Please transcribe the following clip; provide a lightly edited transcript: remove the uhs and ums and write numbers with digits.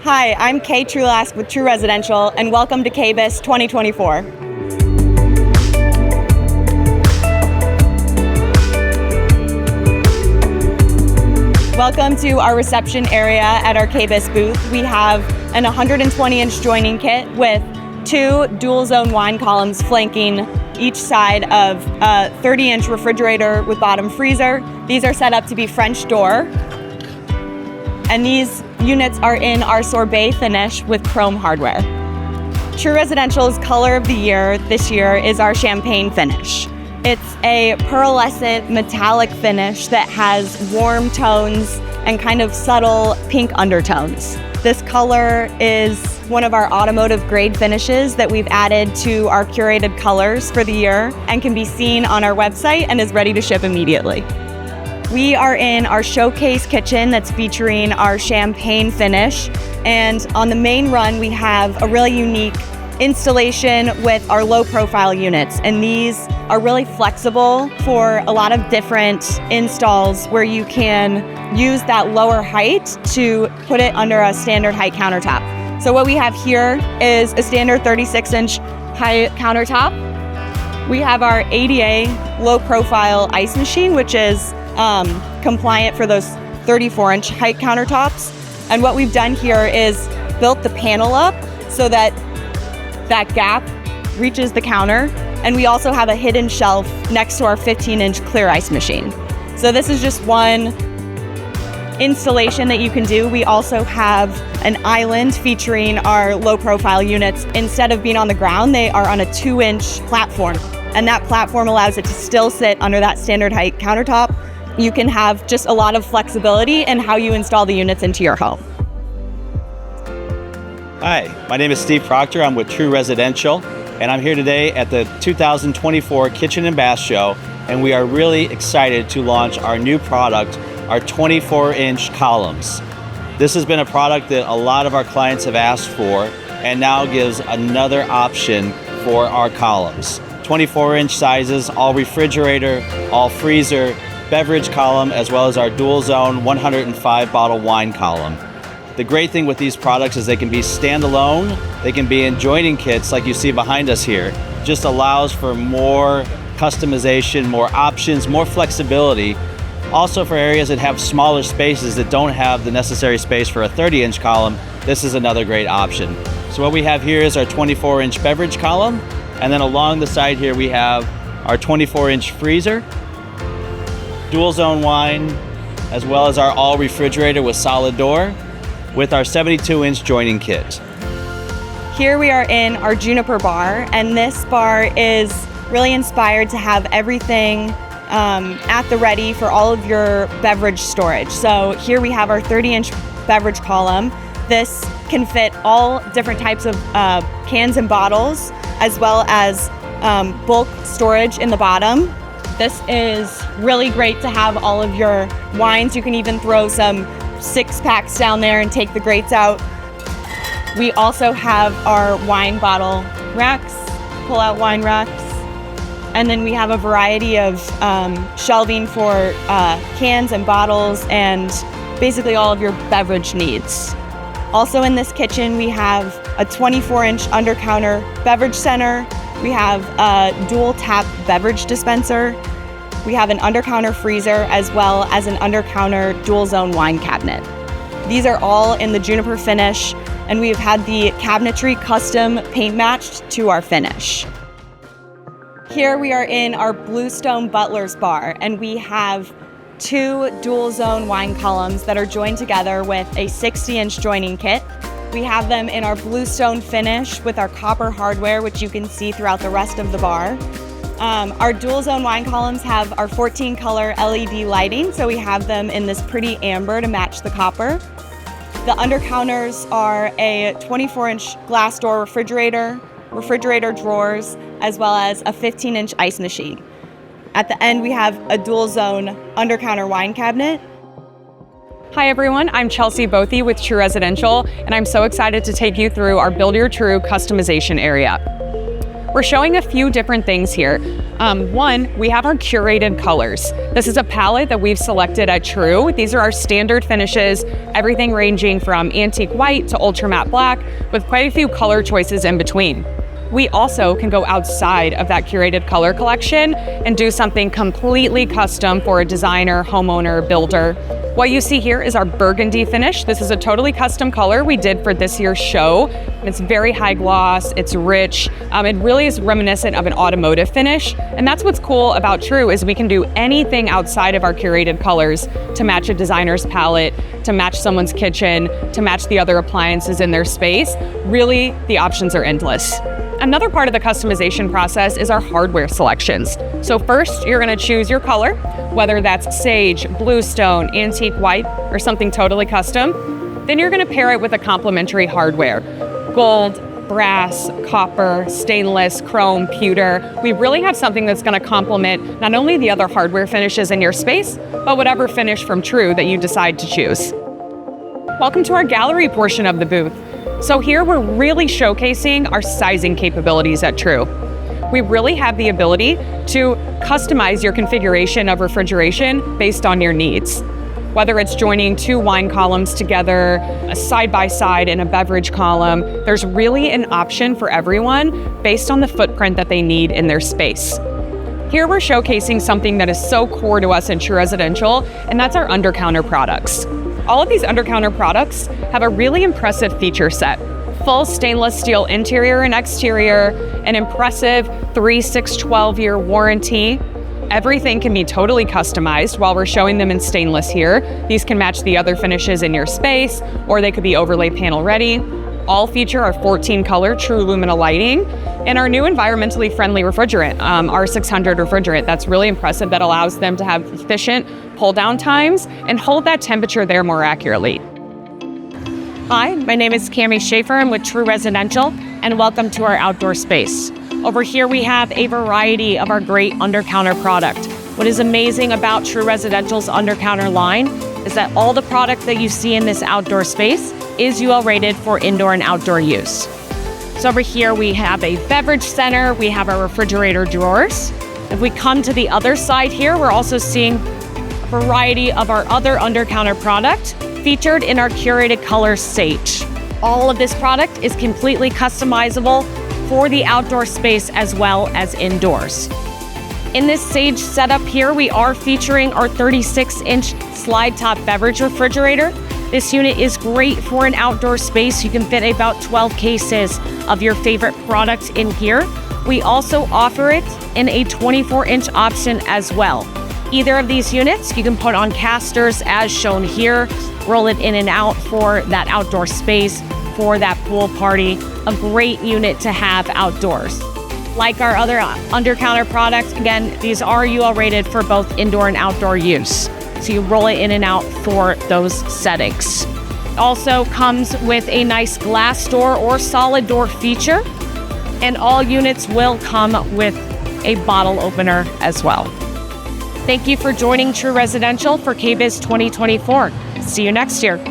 Hi, I'm Kay Trulask with True Residential, and welcome to KBIS 2024. Welcome to our reception area at our KBIS booth. We have an 120-inch joining kit with 2 dual-zone wine columns flanking each side of a 30-inch refrigerator with bottom freezer. These are set up to be French door. And these units are in our Sorbet finish with chrome hardware. True Residential's color of the year this year is our champagne finish. It's a pearlescent metallic finish that has warm tones and kind of subtle pink undertones. This color is one of our automotive grade finishes that we've added to our curated colors for the year and can be seen on our website and is ready to ship immediately. We are in our showcase kitchen that's featuring our champagne finish, and on the main run we have a really unique installation with our low profile units, and these are really flexible for a lot of different installs where you can use that lower height to put it under a standard height countertop. So what we have here is a standard 36-inch height countertop. We have our ADA low profile ice machine, which is compliant for those 34-inch height countertops. And what we've done here is built the panel up so that that gap reaches the counter, and we also have a hidden shelf next to our 15-inch clear ice machine. So this is just one installation that you can do. We also have an island featuring our low profile units. Instead of being on the ground, they are on a 2-inch platform, and that platform allows it to still sit under that standard height countertop. You can have just a lot of flexibility in how you install the units into your home. Hi, my name is Steve Proctor. I'm with True Residential, and I'm here today at the 2024 Kitchen and Bath Show, and we are really excited to launch our new product, our 24-inch columns. This has been a product that a lot of our clients have asked for, and now gives another option for our columns. 24-inch sizes, all refrigerator, all freezer, beverage column, as well as our dual zone 105 bottle wine column. The great thing with these products is they can be standalone, they can be in joining kits like you see behind us here. Just allows for more customization, more options, more flexibility. Also for areas that have smaller spaces that don't have the necessary space for a 30-inch column, this is another great option. So what we have here is our 24-inch beverage column, and then along the side here we have our 24-inch freezer, dual zone wine, as well as our all refrigerator with solid door, with our 72-inch joining kit. Here we are in our Juniper bar, and this bar is really inspired to have everything at the ready for all of your beverage storage. So here we have our 30-inch beverage column. This can fit all different types of cans and bottles, as well as bulk storage in the bottom. This is really great to have all of your wines. You can even throw some 6-packs down there and take the grates out. We also have our wine bottle racks, pull-out wine racks, and then we have a variety of shelving for cans and bottles and basically all of your beverage needs. Also in this kitchen we have a 24-inch under-counter beverage center. We have a dual tap beverage dispenser. We have an under-counter freezer, as well as an under-counter dual zone wine cabinet. These are all in the Juniper finish, and we've had the cabinetry custom paint matched to our finish. Here we are in our Bluestone Butler's bar, and we have 2 dual zone wine columns that are joined together with a 60-inch joining kit. We have them in our Bluestone finish with our copper hardware, which you can see throughout the rest of the bar. Our dual zone wine columns have our 14 color LED lighting, so we have them in this pretty amber to match the copper. The undercounters are a 24-inch glass door refrigerator drawers, as well as a 15-inch ice machine. At the end, we have a dual zone undercounter wine cabinet. Hi everyone, I'm Chelsea Bothy with True Residential, and I'm so excited to take you through our Build Your True customization area. We're showing a few different things here. One, we have our curated colors. This is a palette that we've selected at True. These are our standard finishes, everything ranging from antique white to ultra matte black, with quite a few color choices in between. We also can go outside of that curated color collection and do something completely custom for a designer, homeowner, builder. What you see here is our burgundy finish. This is a totally custom color we did for this year's show. It's very high gloss, it's rich. It really is reminiscent of an automotive finish. And that's what's cool about True is we can do anything outside of our curated colors to match a designer's palette, to match someone's kitchen, to match the other appliances in their space. Really, the options are endless. Another part of the customization process is our hardware selections. So first, you're gonna choose your color, whether that's sage, bluestone, antique white, or something totally custom. Then you're gonna pair it with a complementary hardware. Gold, brass, copper, stainless, chrome, pewter. We really have something that's gonna complement not only the other hardware finishes in your space, but whatever finish from True that you decide to choose. Welcome to our gallery portion of the booth. So here we're really showcasing our sizing capabilities at True. We really have the ability to customize your configuration of refrigeration based on your needs. Whether it's joining two wine columns together, a side-by-side and a beverage column, there's really an option for everyone based on the footprint that they need in their space. Here we're showcasing something that is so core to us in True Residential, and that's our under-counter products. All of these under-counter products have a really impressive feature set. Full stainless steel interior and exterior, an impressive 3, 6, 12-year warranty. Everything can be totally customized while we're showing them in stainless here. These can match the other finishes in your space, or they could be overlay panel ready. All feature our 14-color True Lumina lighting and our new environmentally friendly refrigerant, our 600 refrigerant. That's really impressive. That allows them to have efficient pull-down times and hold that temperature there more accurately. Hi, my name is Cami Schaefer. I'm with True Residential, and welcome to our outdoor space. Over here we have a variety of our great under-counter product. What is amazing about True Residential's under-counter line is that all the product that you see in this outdoor space is UL rated for indoor and outdoor use. So over here we have a beverage center, we have our refrigerator drawers. If we come to the other side here, we're also seeing a variety of our other under-counter product featured in our curated color Sage. All of this product is completely customizable for the outdoor space as well as indoors. In this Sage setup here, we are featuring our 36-inch slide top beverage refrigerator. This unit is great for an outdoor space. You can fit about 12 cases of your favorite product in here. We also offer it in a 24-inch option as well. Either of these units you can put on casters as shown here, roll it in and out for that outdoor space, for that pool party. A great unit to have outdoors. Like our other under-counter products, again, these are UL rated for both indoor and outdoor use. So you roll it in and out for those settings. It also comes with a nice glass door or solid door feature, and all units will come with a bottle opener as well. Thank you for joining True Residential for KBIS 2024. See you next year.